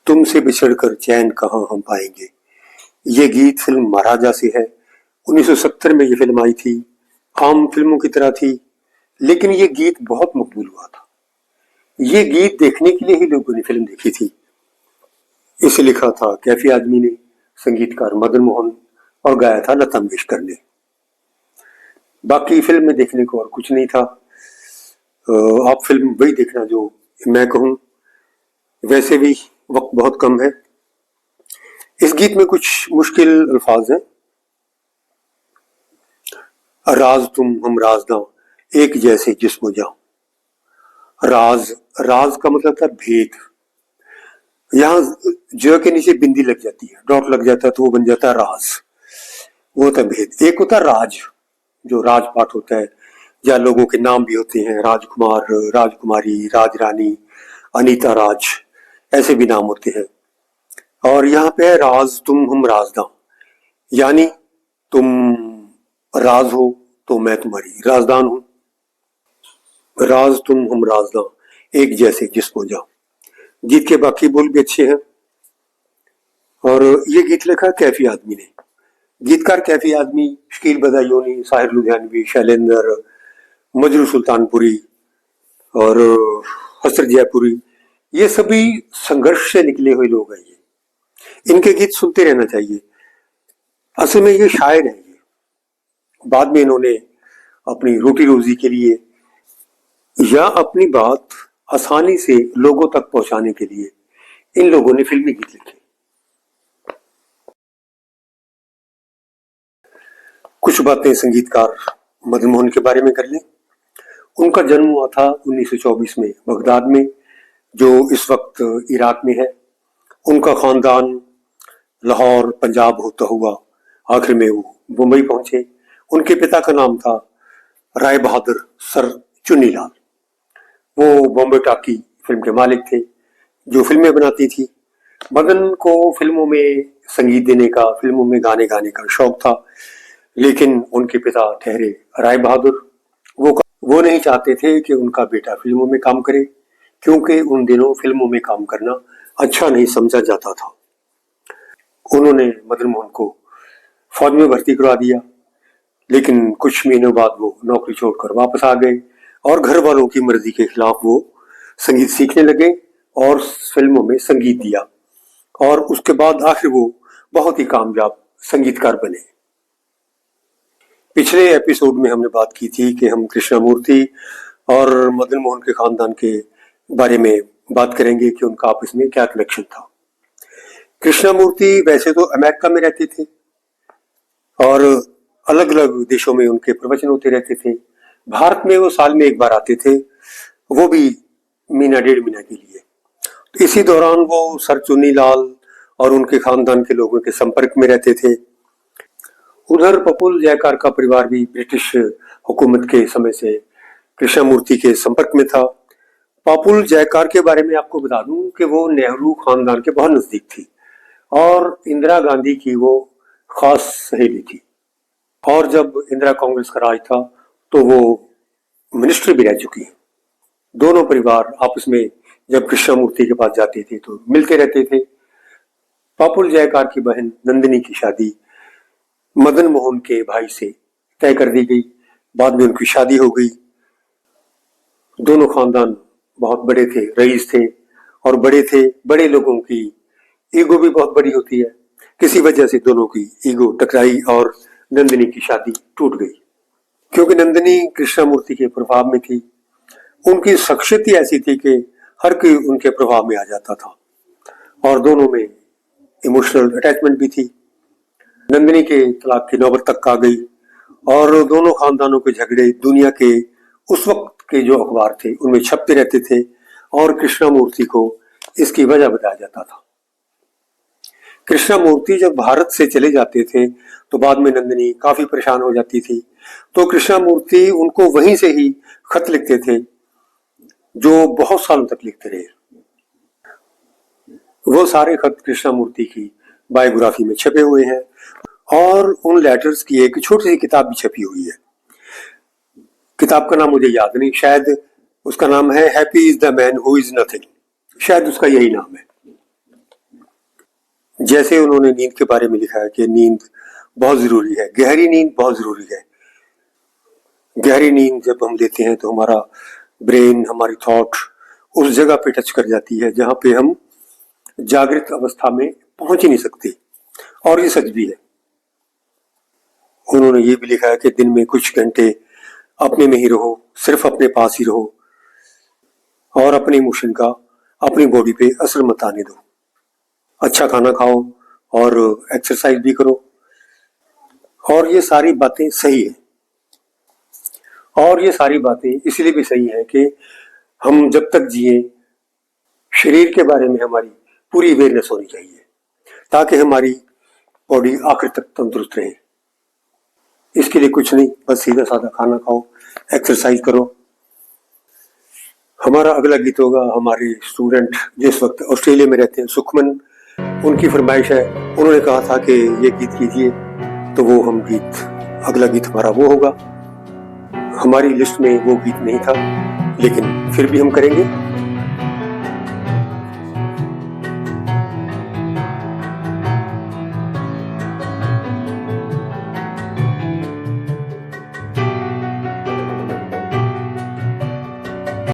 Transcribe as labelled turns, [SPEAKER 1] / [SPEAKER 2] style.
[SPEAKER 1] तुमसे बिछड़कर चैन कहाँ हम पाएंगे। ये गीत फिल्म महाराजा से है। 1970 में ये फिल्म आई थी। आम फिल्मों की तरह थी, लेकिन ये गीत बहुत मकबूल हुआ था। ये गीत देखने के लिए ही लोगों ने फिल्म देखी थी। इसे लिखा था कैफी आजमी ने, संगीतकार मदन मोहन, और गाया था लता मंगेशकर ने। बाकी फिल्म में देखने को और कुछ नहीं था। आप फिल्म वही देखना जो मैं कहूँ। वैसे भी वक्त बहुत कम है। इस गीत में कुछ मुश्किल अल्फाज हैं। राज तुम हम राजदां, एक जैसे जिस्म जाऊं। राज, राज का मतलब था भेद। यहाँ ज के नीचे बिंदी लग जाती है, डॉट लग जाता है, तो वो बन जाता है राज। वो होता है भेद। एक होता है राज, जो राजपाट होता है, या लोगों के नाम भी होते हैं, राजकुमार, राजकुमारी, राजरानी, अनीता राज, ऐसे भी नाम होते हैं। और यहाँ पे है राज तुम हम राजदा, यानी तुम राज हो तो मैं तुम्हारी राजदान हूं। राज तुम हम राजदा, एक जैसे जिस्मो जाओ। गीत के बाकी बोल भी अच्छे हैं। और ये गीत लिखा कैफी आदमी ने। गीतकार कैफी आदमी, शकील बदायूनी, साहिर लुधियानवी, शैलेंद्र, मजरू सुल्तानपुरी और हसरत जयपुरी, ये सभी संघर्ष से निकले हुए लोग हैं। ये इनके गीत सुनते रहना चाहिए। असल में ये शायर हैं। ये बाद में इन्होंने अपनी रोटी रोजी के लिए या अपनी बात आसानी से लोगों तक पहुंचाने के लिए इन लोगों ने फिल्मी गीत लिखे। कुछ बातें संगीतकार मदन मोहन के बारे में कर लें। उनका जन्म हुआ था 1924 में बगदाद में, जो इस वक्त इराक में है। उनका खानदान लाहौर पंजाब होता हुआ आखिर में वो मुंबई पहुंचे। उनके पिता का नाम था राय बहादुर सर चुन्नीलाल। वो बॉम्बे टाकी फिल्म के मालिक थे जो फिल्में बनाती थी। मदन को फिल्मों में संगीत देने का, फिल्मों में गाने गाने का शौक था, लेकिन उनके पिता ठहरे राय बहादुर। वो नहीं चाहते थे कि उनका बेटा फिल्मों में काम करे, क्योंकि उन दिनों फिल्मों में काम करना अच्छा नहीं समझा जाता था। उन्होंने मदन मोहन को फौज में भर्ती करवा दिया, लेकिन कुछ महीनों बाद वो नौकरी छोड़कर वापस आ गए और घर वालों की मर्जी के खिलाफ वो संगीत सीखने लगे और फिल्मों में संगीत दिया। और उसके बाद आखिर वो बहुत ही कामयाब संगीतकार बने। पिछले एपिसोड में हमने बात की थी कि हम कृष्णमूर्ति और मदन मोहन के खानदान के बारे में बात करेंगे कि उनका आपस में क्या कनेक्शन था। कृष्णमूर्ति वैसे तो अमेरिका में रहते थे और अलग अलग देशों में उनके प्रवचन होते रहते थे। भारत में वो साल में एक बार आते थे, वो भी महीना डेढ़ महीना के लिए। तो इसी दौरान वो सर चुन्नीलाल और उनके खानदान के लोगों के संपर्क में रहते थे। उधर पपुल जयकार का परिवार भी ब्रिटिश हुकूमत के समय से कृष्णमूर्ति के संपर्क में था। पपुल जयकार के बारे में आपको बता दूं कि वो नेहरू खानदान के बहुत नजदीक थी और इंदिरा गांधी की वो खास सहेली थी। और जब इंदिरा कांग्रेस का राज था तो वो मिनिस्टर भी रह चुकी है। दोनों परिवार आपस में जब कृष्णमूर्ति के पास जाते थे तो मिलते रहते थे। पपुल जयकार की बहन नंदिनी की शादी मदन मोहन के भाई से तय कर दी गई। बाद में उनकी शादी हो गई। दोनों खानदान बहुत बड़े थे, रईस थे और बड़े थे। बड़े लोगों की ईगो भी बहुत बड़ी होती है। किसी वजह से दोनों की ईगो टकराई और नंदिनी की शादी टूट गई। क्योंकि नंदिनी कृष्णमूर्ति के प्रभाव में थी, उनकी शख्सियत ही ऐसी थी कि हर कोई उनके प्रभाव में आ जाता था और दोनों में इमोशनल अटैचमेंट भी थी। नंदिनी के तलाक की नौबत तक आ गई और दोनों खानदानों के झगड़े दुनिया के उस वक्त के जो अखबार थे उनमें छपते रहते थे और कृष्णमूर्ति को इसकी वजह बताया जाता था। कृष्णमूर्ति जब भारत से चले जाते थे तो बाद में नंदिनी काफी परेशान हो जाती थी, तो कृष्णमूर्ति उनको वहीं से ही खत लिखते थे जो बहुत सालों तक लिखते रहे। वो सारे खत कृष्णमूर्ति की बायोग्राफी में छपे हुए हैं और उन लेटर्स की एक छोटी सी किताब भी छपी हुई है। किताब का नाम मुझे याद नहीं, शायद उसका नाम है happy is the man who is nothing, शायद उसका यही नाम है। जैसे उन्होंने नींद के बारे में लिखा है कि नींद बहुत जरूरी है, गहरी नींद बहुत जरूरी है। गहरी नींद जब हम लेते हैं तो हमारा ब्रेन, हमारी थॉट उस जगह पे टच कर जाती है जहां पे हम जागृत अवस्था में पहुंच ही नहीं सकते, और ये सच भी है। उन्होंने ये भी लिखा है कि दिन में कुछ घंटे अपने में ही रहो, सिर्फ अपने पास ही रहो और अपने इमोशन का अपनी बॉडी पे असर मत आने दो। अच्छा खाना खाओ और एक्सरसाइज भी करो। और ये सारी बातें सही है, और ये सारी बातें इसलिए भी सही है कि हम जब तक जिए शरीर के बारे में हमारी पूरी अवेयरनेस होनी चाहिए ताकि हमारी बॉडी आखिर तक तंदुरुस्त रहे। इसके लिए कुछ नहीं, बस सीधा साधा खाना खाओ, एक्सरसाइज करो। हमारा अगला गीत होगा हमारे स्टूडेंट जिस वक्त ऑस्ट्रेलिया में रहते हैं, सुखमन, उनकी फरमाइश है, उन्होंने कहा था कि ये गीत कीजिए, तो वो हम गीत, अगला गीत हमारा वो होगा। हमारी लिस्ट में वो गीत नहीं था, लेकिन फिर भी हम करेंगे।